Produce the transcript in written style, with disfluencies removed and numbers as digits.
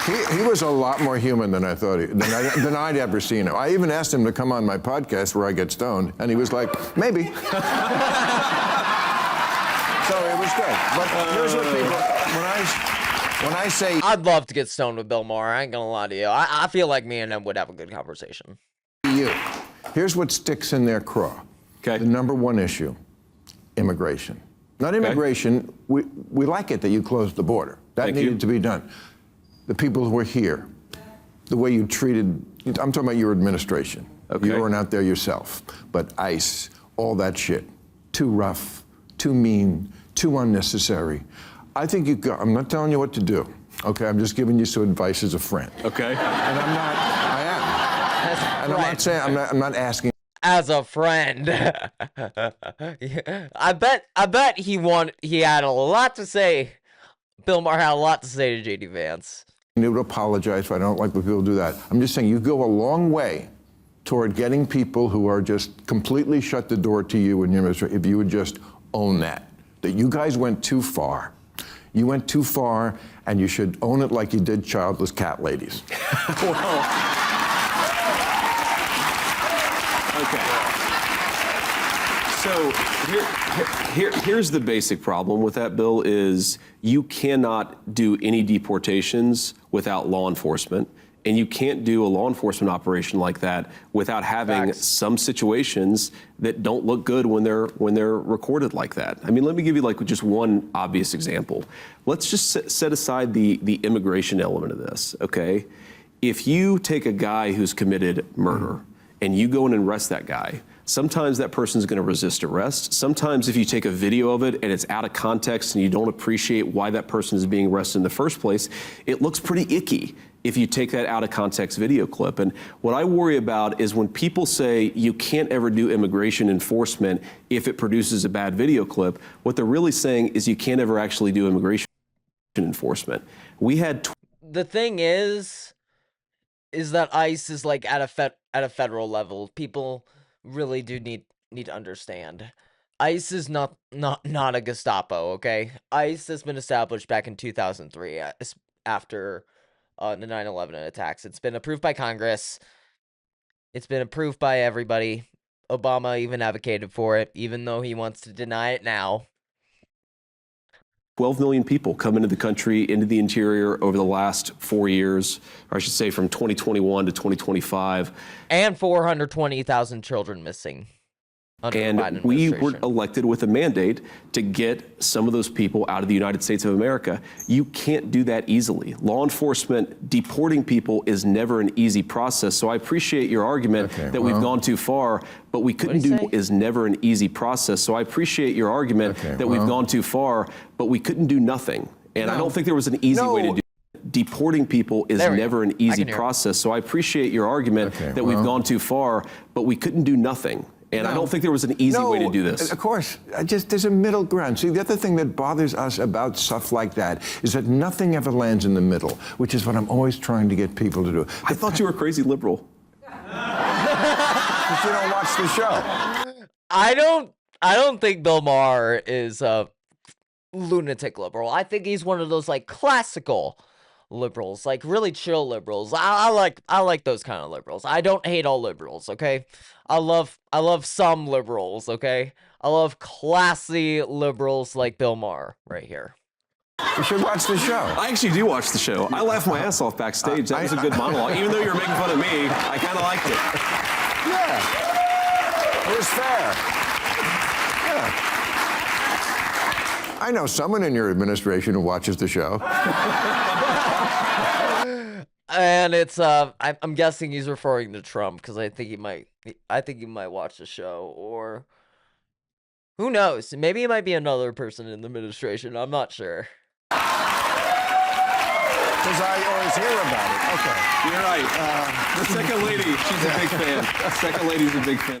He was a lot more human than I thought than I'd ever seen him. I even asked him to come on my podcast where I get stoned, and he was like, maybe. So it was good. But here's what people, when I say... I'd love to get stoned with Bill Maher. I ain't gonna lie to you. I feel like me and him would have a good conversation. Here's what sticks in their craw. Okay. The number one issue, immigration. Not immigration, we like it that you closed the border. That needed to be done. The people who are here, the way you treated, I'm talking about your administration. Okay. You weren't out there yourself. But ICE, all that shit, too rough, too mean, too unnecessary. I think you got, I'm not telling you what to do, okay? I'm just giving you some advice as a friend. Okay. And I am. And I'm not saying, I'm not asking. As a friend. I bet he had a lot to say. Bill Maher had a lot to say to J.D. Vance. You would apologize if I don't like when people do that. I'm just saying you go a long way toward getting people who are just completely shut the door to you and your administration if you would just own that you guys went too far. You went too far, and you should own it like you did childless cat ladies. Okay. So here's the basic problem with that bill is you cannot do any deportations without law enforcement, and you can't do a law enforcement operation like that without having some situations that don't look good when they're recorded like that. I mean, let me give you like just one obvious example. Let's just set aside the immigration element of this, okay? If you take a guy who's committed murder and you go in and arrest that guy, sometimes that person's going to resist arrest. Sometimes if you take a video of it and it's out of context and you don't appreciate why that person is being arrested in the first place, it looks pretty icky if you take that out of context video clip. And what I worry about is when people say you can't ever do immigration enforcement if it produces a bad video clip, what they're really saying is you can't ever actually do immigration enforcement. We had... The thing is that ICE is like at a federal level. People really do need to understand. ICE is not a Gestapo, okay? ICE has been established back in 2003 after the 9/11 attacks. It's been approved by Congress. It's been approved by everybody. Obama even advocated for it, even though he wants to deny it now. 12 million people come into the country, into the interior over the last 4 years, or I should say from 2021 to 2025. And 420,000 children missing. And we were elected with a mandate to get some of those people out of the United States of America. You can't do that easily. Law enforcement deporting people is never an easy process. So I appreciate your argument that we've gone too far, but we couldn't do is never an easy process. So I appreciate your argument that we've gone too far, but we couldn't do nothing. And I don't think there was an easy way to do it. Deporting people is never an easy process. So I appreciate your argument that we've gone too far, but we couldn't do nothing. And I don't think there was an easy way to do this. Of course. There's a middle ground. See, the other thing that bothers us about stuff like that is that nothing ever lands in the middle, which is what I'm always trying to get people to do. I thought you were a crazy liberal. But you don't watch the show. I don't think Bill Maher is a lunatic liberal. I think he's one of those like classical liberals, like really chill liberals. I like those kind of liberals. I don't hate all liberals, okay? I love some liberals, okay? I love classy liberals like Bill Maher right here. You should watch the show. I actually do watch the show. I laughed my ass off backstage. That was a good monologue. Even though you were making fun of me, I kind of liked it. Yeah. It was fair. Yeah. I know someone in your administration who watches the show. And it's I'm guessing he's referring to Trump because I think he might watch the show, or who knows? Maybe it might be another person in the administration. I'm not sure. Because I always hear about it. Okay. You're right. The second lady, she's a big fan. Second lady's a big fan.